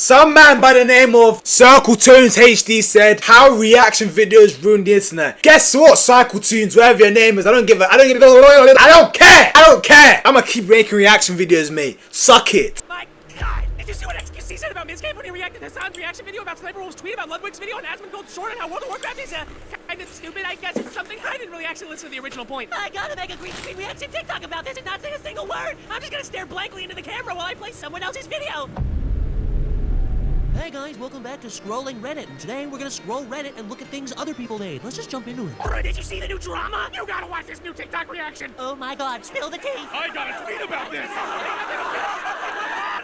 Some man by the name of Circle Tunes HD said how reaction videos ruined the internet. Guess what, Circle Tunes, whatever your name is, I don't care. I don't care. I'ma keep making reaction videos, mate. Suck it. My God, did you see what XQC said about Minscape when he reacted to Hassan's reaction video about Sniper Wolf's tweet about Ludwig's video on Asmongold's short and how World of Warcraft is kind of stupid? I guess it's something. I didn't really actually listen to the original point. I gotta make a green screen reaction TikTok about this and not say a single word. I'm just gonna stare blankly into the camera while I play someone else's video. Hey guys, welcome back to Scrolling Reddit, and today we're gonna scroll Reddit and look at things other people made. Let's just jump into it. Alright, did you see the new drama? You gotta watch this new TikTok reaction! Oh my God, spill the tea! I got a tweet about this!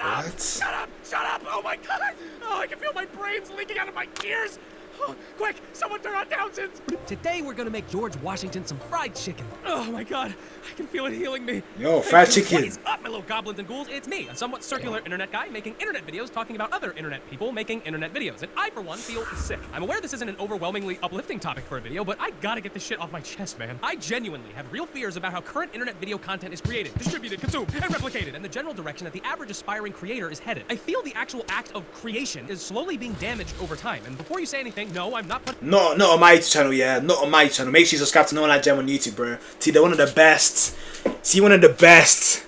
What? Shut up! Shut up! Oh my God! Oh, I can feel my brains leaking out of my ears! Oh, quick, someone turn on Townsend's! Today we're gonna make George Washington some fried chicken. Oh my God, I can feel it healing me. Yo, fried chicken. What is up, my little goblins and ghouls? It's me, a somewhat circular internet guy making internet videos talking about other internet people making internet videos. And I, for one, feel sick. I'm aware this isn't an overwhelmingly uplifting topic for a video, but I gotta get this shit off my chest, man. I genuinely have real fears about how current internet video content is created, distributed, consumed, and replicated, and the general direction that the average aspiring creator is headed. I feel the actual act of creation is slowly being damaged over time. And before you say anything, no, I'm not putting... Not on my YouTube channel, yeah. Not on my channel. Make sure you subscribe to No Like Gem on YouTube, bro. See, they're one of the best. See, one of the best.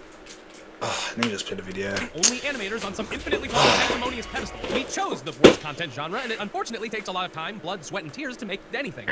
Oh, let me just play the video. Only animators on some infinitely acrimonious pedestal. We chose the worst content genre, and it unfortunately takes a lot of time, blood, sweat, and tears to make anything.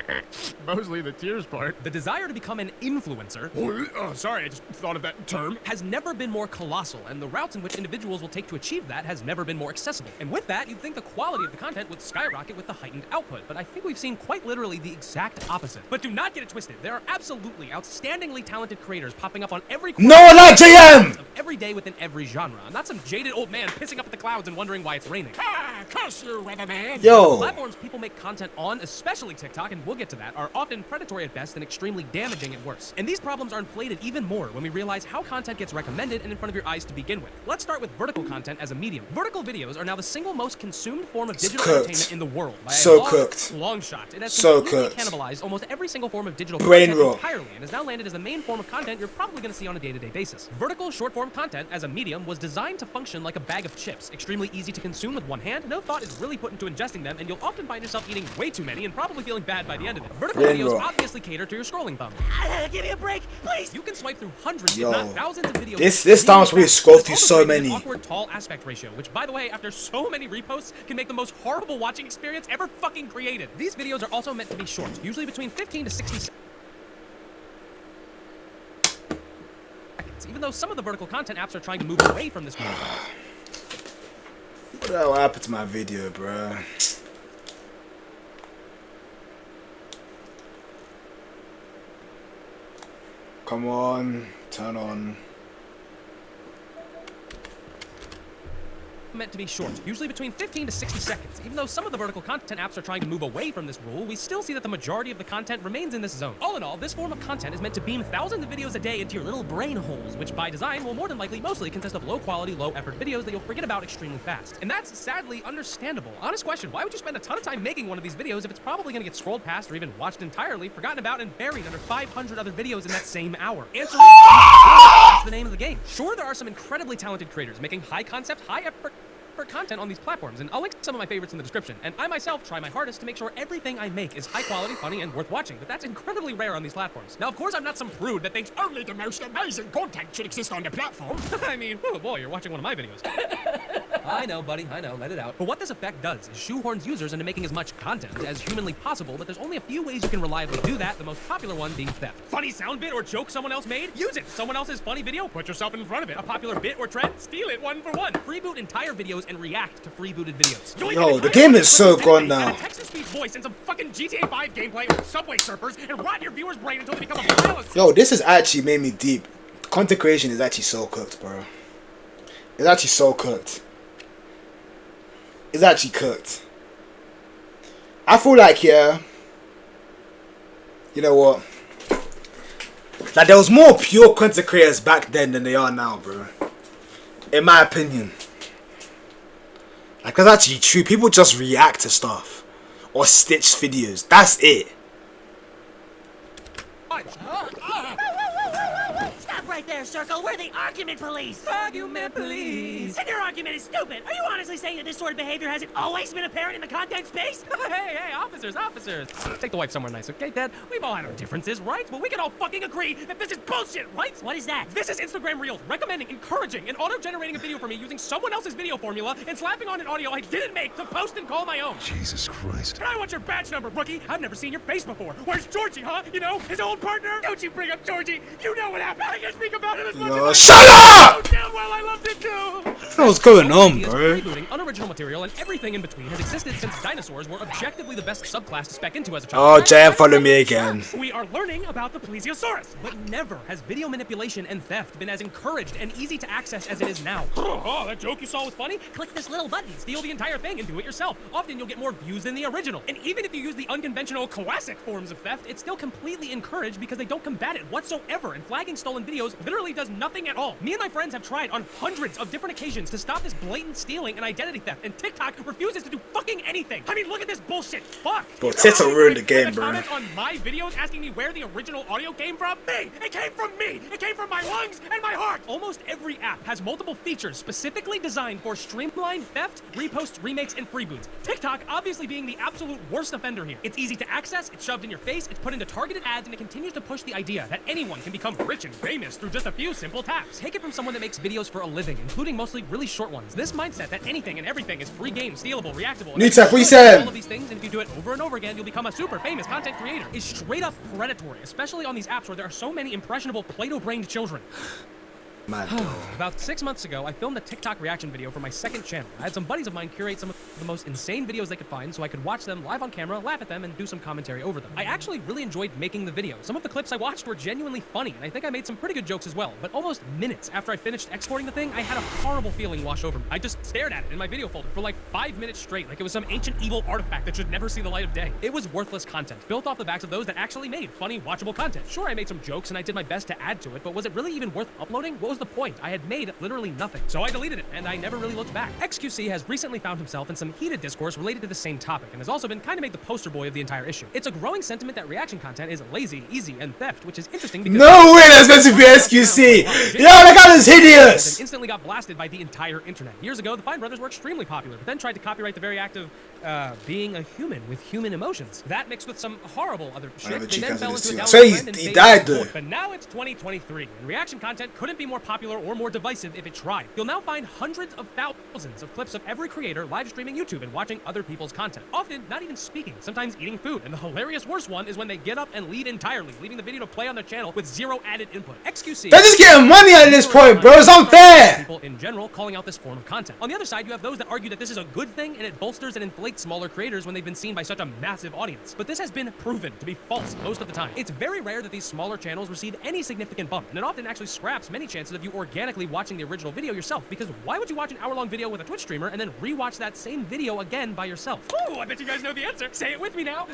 Mostly the tears part. The desire to become an influencer, Oh, sorry, I just thought of that term. has never been more colossal, and the routes in which individuals will take to achieve that has never been more accessible. And with that, you'd think the quality of the content would skyrocket with the heightened output, but I think we've seen quite literally the exact opposite. But do not get it twisted. There are absolutely outstandingly talented creators popping up on every corner No Like JM! of every day within every genre. I'm not some jaded old man pissing up at the clouds and wondering why it's raining. Ah, curse you, weatherman! Yo. Platforms people make content on, especially TikTok, and we'll get to that, are often predatory at best and extremely damaging at worst. And these problems are inflated even more when we realize how content gets recommended and in front of your eyes to begin with. Let's start with vertical content as a medium. Vertical videos are now the single most consumed form of digital entertainment in the world. By a long shot. It has completely cannibalized almost every single form of digital content entirely, and has now landed as the main form of content you're probably going to see on a day-to-day basis. Vertical short-form content as a medium was designed to function like a bag of chips, extremely easy to consume with one hand, no thought is really put into ingesting them, and you'll often find yourself eating way too many and probably feeling bad by the end of it. Vertical videos obviously cater to your scrolling thumb. Give me a break, please! You can swipe through hundreds, if not thousands of videos. This time we scroll through so many. Awkward tall aspect ratio, which by the way, after so many reposts, can make the most horrible watching experience ever fucking created. These videos are also meant to be short, usually between 15 to 60 seconds. Even though some of the vertical content apps are trying to move away from this mode. What the hell happened to my video, bro? Come on, turn on. Meant to be short, usually between 15 to 60 seconds. Even though some of the vertical content apps are trying to move away from this rule, we still see that the majority of the content remains in this zone. All in all, this form of content is meant to beam thousands of videos a day into your little brain holes, which by design will more than likely mostly consist of low-quality, low-effort videos that you'll forget about extremely fast. And that's sadly understandable. Honest question, why would you spend a ton of time making one of these videos if it's probably going to get scrolled past or even watched entirely, forgotten about, and buried under 500 other videos in that same hour? Answer that's the name of the game. Sure, there are some incredibly talented creators making high-concept, high-effort content on these platforms, and I'll link some of my favorites in the description. And I myself try my hardest to make sure everything I make is high quality, funny, and worth watching, but that's incredibly rare on these platforms. Now, of course, I'm not some prude that thinks only the most amazing content should exist on the platform. I mean, oh boy, you're watching one of my videos. I know, buddy, I know, let it out. But what this effect does is shoehorns users into making as much content as humanly possible, but there's only a few ways you can reliably do that, the most popular one being theft. Funny sound bit or joke someone else made? Use it. Someone else's funny video? Put yourself in front of it. A popular bit or trend? Steal it one for one. Freeboot entire videos and react to freebooted videos. Yo, the game is so gone now. Text-to-speech voice and some fucking GTA 5 gameplay with Subway Surfers and rot your viewers' brain until they become a paralysis. Yo, this has actually made me deep. Content creation is actually so cooked, bro. It's actually so cooked. It's actually cooked. I feel like, yeah, you know what? Like, there was more pure content creators back then than they are now, bro. In my opinion. Like, that's actually true. People just react to stuff. Or stitch videos. That's it. Stop right there. there, Circle. We're the argument police. Argument police. And your argument is stupid. Are you honestly saying that this sort of behavior hasn't always been apparent in the content space? Hey, officers. Take the wife somewhere nice, okay, Dad? We've all had our differences, right? But we can all fucking agree that this is bullshit, right? What is that? This is Instagram Reels recommending, encouraging, and auto-generating a video for me using someone else's video formula and slapping on an audio I didn't make to post and call my own. Jesus Christ. And I want your badge number, rookie. I've never seen your face before. Where's Georgie, huh? You know, his old partner? Don't you bring up Georgie. You know what happened. I can speak about him as much Yo, as shut I up! know damn well I loved it too. I don't know what's going on, Is bro. rebooting, unoriginal material, and everything in between has existed since dinosaurs were objectively the best subclass to spec into as a child. Oh, Jam, follow me again. We are learning about the plesiosaurus, but never has video manipulation and theft been as encouraged and easy to access as it is now. Oh, that joke you saw was funny? Click this little button, steal the entire thing, and do it yourself. Often you'll get more views than the original. And even if you use the unconventional classic forms of theft, it's still completely encouraged because they don't combat it whatsoever, and flagging stolen videos literally does nothing at all. Me and my friends have tried on hundreds of different occasions to stop this blatant stealing and identity theft, and TikTok refuses to do fucking anything. I mean, look at this bullshit. Fuck. Bro, TikTok ruined the game, The bro. comments on my videos asking me where the original audio came from? Me! It came from me! It came from my lungs and my heart! Almost every app has multiple features specifically designed for streamlined theft, reposts, remakes, and freeboots. TikTok obviously being the absolute worst offender here. It's easy to access, it's shoved in your face, it's put into targeted ads, and it continues to push the idea that anyone can become rich and famous through just a few simple taps. Take it from someone that makes videos for a living, including mostly really short ones. This mindset that anything and everything is free game, stealable, reactable, and Nita, we all said. of these things, and if you do it over and over again, you'll become a super famous content creator, is straight up predatory, especially on these apps where there are so many impressionable Play-Doh-brained children. Mad though. About 6 months ago, I filmed a TikTok reaction video for my second channel. I had some buddies of mine curate some of the most insane videos they could find so I could watch them live on camera, laugh at them, and do some commentary over them. I actually really enjoyed making the video. Some of the clips I watched were genuinely funny, and I think I made some pretty good jokes as well. But almost minutes after I finished exporting the thing, I had a horrible feeling wash over me. I just stared at it in my video folder for like 5 minutes straight, like it was some ancient evil artifact that should never see the light of day. It was worthless content, built off the backs of those that actually made funny, watchable content. Sure, I made some jokes and I did my best to add to it, but was it really even worth uploading? What was the point? I had made literally nothing. So I deleted it, and I never really looked back. XQC has recently found himself in some heated discourse related to the same topic, and has also been kind of made the poster boy of the entire issue. It's a growing sentiment that reaction content is lazy, easy, and theft, which is interesting because— No way that's meant to be SQC. Yo, that guy is hideous. and instantly got blasted by the entire internet. Years ago, the Fine Brothers were extremely popular, but then tried to copyright the very act of being a human with human emotions. That mixed with some horrible other shit, Whatever they then Chica's fell is into a too. downward So trend and he faded died into the though. void. But now it's 2023, and reaction content couldn't be more popular or more divisive if it tried. You'll now find hundreds of thousands of clips of every creator live streaming YouTube and watching other people's content. Often not even speaking, sometimes eating food. And the hilarious worst one is when they get up and leave entirely, leaving the video to play on their channel with zero added input. XQC— They're just getting money at this point, bro. It's unfair. People in general calling out this form of content. On the other side, you have those that argue that this is a good thing and it bolsters and inflates smaller creators when they've been seen by such a massive audience. But this has been proven to be false most of the time. It's very rare that these smaller channels receive any significant bump, and it often actually scraps many chances of you organically watching the original video yourself, because why would you watch an hour-long video with a Twitch streamer and then rewatch that same video again by yourself? Ooh, I bet you guys know the answer. Say it with me now.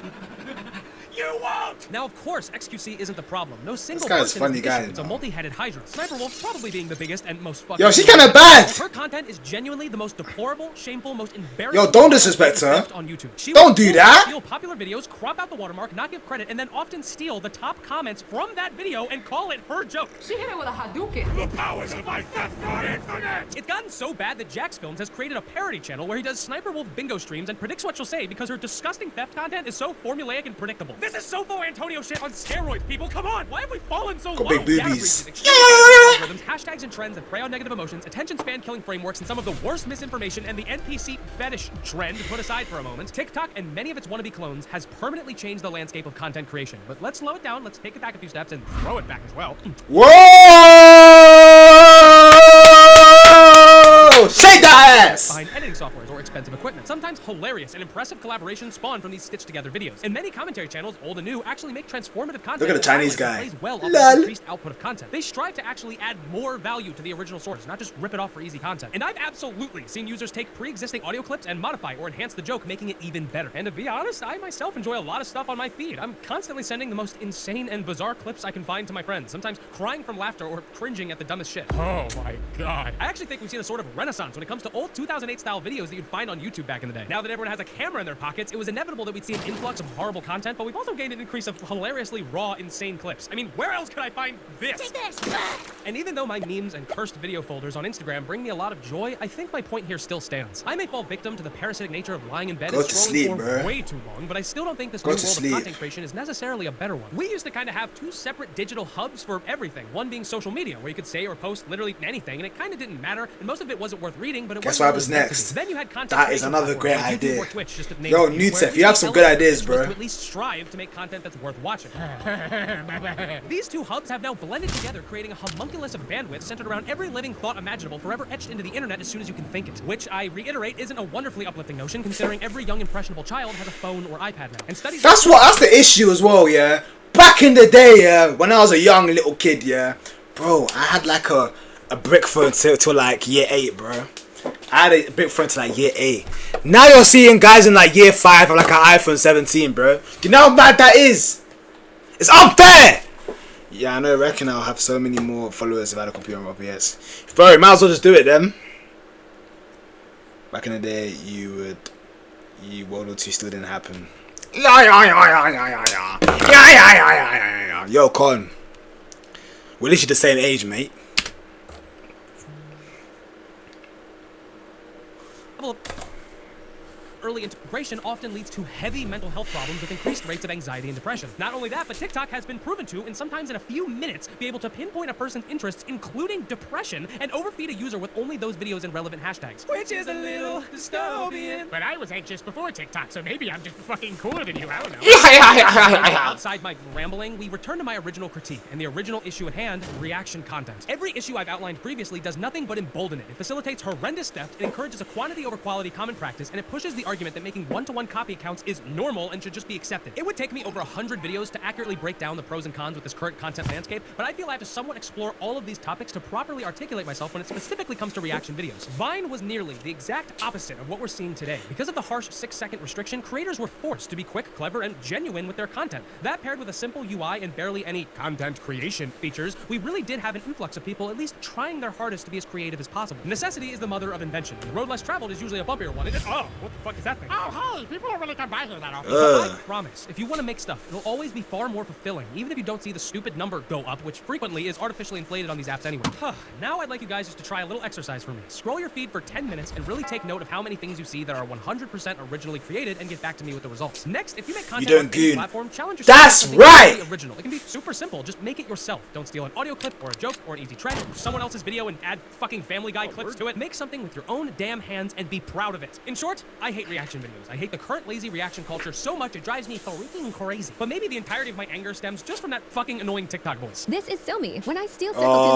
You won't! Now, of course, XQC isn't the problem. No single guy's person funny is the guy, issue. It's a though. multi-headed hydra. Sniper Wolf probably being the biggest and most fucking— Yo, she kinda bad. Her content is genuinely the most deplorable, shameful, most embarrassing— Yo, don't disrespect her. theft on YouTube. She Don't will do that. Steal popular videos, crop out the watermark, not give credit, and then often steal the top comments from that video and call it her joke. She hit it with a Hadouken. The powers of my theft are infinite! It's gotten so bad that Jax Films has created a parody channel where he does Sniper Wolf bingo streams and predicts what she'll say because her disgusting theft content is so formulaic and predictable. This is Sofo Antonio shit on steroids, people. Come on, why have we fallen so Got low? big Data boobies. breaches, extreme algorithms, hashtags and trends that prey on negative emotions, attention span killing frameworks, and some of the worst misinformation, and the NPC fetish trend put aside for a moment, TikTok and many of its wannabe clones has permanently changed the landscape of content creation. But let's slow it down, let's take it back a few steps, and throw it back as well. Whoa! Shake that ass! Behind editing softwares or expensive equipment. Sometimes hilarious and impressive collaborations spawn from these stitched together videos. And many commentary channels, old and new, actually make transformative content. Look at the that Chinese highlights guy. and plays well off Lol. the increased output of content. They strive to actually add more value to the original source, not just rip it off for easy content. And I've absolutely seen users take pre-existing audio clips and modify or enhance the joke, making it even better. And to be honest, I myself enjoy a lot of stuff on my feed. I'm constantly sending the most insane and bizarre clips I can find to my friends, sometimes crying from laughter or cringing at the dumbest shit. Oh my god. I actually think we've seen a sort of renaissance when it comes to old 2008 style videos that you'd find on YouTube back in the day. Now that everyone has a camera in their pockets, it was inevitable that we'd see an influx of horrible content, but we've also gained an increase of hilariously raw, insane clips. I mean, where else could I find this? Take this! And even though my memes and cursed video folders on Instagram bring me a lot of joy, I think my point here still stands. I may fall victim to the parasitic nature of lying in bed Go and to scrolling sleep, for bro. way too long, but I still don't think this Go new to world sleep. of content creation is necessarily a better one. We used to kind of have two separate digital hubs for everything. One being social media, where you could say or post literally anything, and it kind of didn't matter, and most of it wasn't worth reading, but it Guess wasn't what happens really meant to next? be. Then you had content That is creation another platforms great like YouTube idea. or Twitch, just to name Yo, a few, Nutef, where you have some good ideas, was to bro. at least strive to make content that's worth watching. These two hubs have now blended together, creating a homunculus of bandwidth centered around every living thought imaginable, forever etched into the internet as soon as you can think it. Which, I reiterate, isn't a wonderfully uplifting notion, considering every young impressionable child has a phone or iPad now. And studies... That's the issue as well, yeah. Back in the day, yeah, when I was a young little kid, yeah, bro, I had like a brick phone till like year 8, bro. I had a brick phone till like year 8. Now you're seeing guys in like year 5 with like an iPhone 17, bro. You know how bad that is? It's unfair! Yeah, I know, I reckon I'll have so many more followers if I had a computer on OBS. Bro, might as well just do it then. Back in the day, World War II still didn't happen. Yo, Con. We're literally the same age, mate. Early integration often leads to heavy mental health problems with increased rates of anxiety and depression. Not only that, but TikTok has been proven to, and sometimes in a few minutes, be able to pinpoint a person's interests, including depression, and overfeed a user with only those videos and relevant hashtags. Which is a little dystopian. But I was anxious before TikTok, so maybe I'm just fucking cooler than you. I don't know. Outside my rambling, we return to my original critique and the original issue at hand, reaction content. Every issue I've outlined previously does nothing but embolden it. It facilitates horrendous theft, it encourages a quantity over quality common practice, and it pushes the argument that making one-to-one copy accounts is normal and should just be accepted. It would take me over 100 videos to accurately break down the pros and cons with this current content landscape, but I feel I have to somewhat explore all of these topics to properly articulate myself when it specifically comes to reaction videos. Vine was nearly the exact opposite of what we're seeing today. Because of the harsh 6-second restriction, creators were forced to be quick, clever, and genuine with their content. That paired with a simple UI and barely any content creation features, we really did have an influx of people at least trying their hardest to be as creative as possible. Necessity is the mother of invention. The road less traveled is usually a bumpier one. Oh, what the fuck is that thing? Oh, hey, people don't really come by here that often. But I promise, if you want to make stuff, it'll always be far more fulfilling, even if you don't see the stupid number go up, which frequently is artificially inflated on these apps anyway. Now I'd like you guys just to try a little exercise for me. Scroll your feed for 10 minutes and really take note of how many things you see that are 100% originally created and get back to me with the results. Next, if you make content on any platform, challenge yourself. That's right! Original. It can be super simple. Just make it yourself. Don't steal an audio clip or a joke or an easy trend or someone else's video and add fucking Family Guy clips to it. Make something with your own damn hands and be proud of it. In short, I hate reaction videos. I hate the current lazy reaction culture so much it drives me freaking crazy. But maybe the entirety of my anger stems just from that fucking annoying TikTok voice. This is Silmi when I steal Simpleton's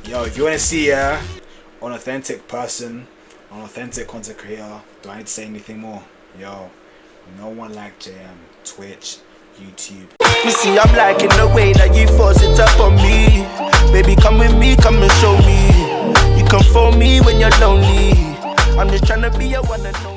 videos. Yo, if you want to see an authentic person, an authentic content creator, do I need to say anything more? Yo, no one like JM, Twitch, YouTube. You see, I'm liking the way that you force it up on me. Baby, come with me, come and show me. You can phone me when you're lonely. I'm just trying to be a one and only.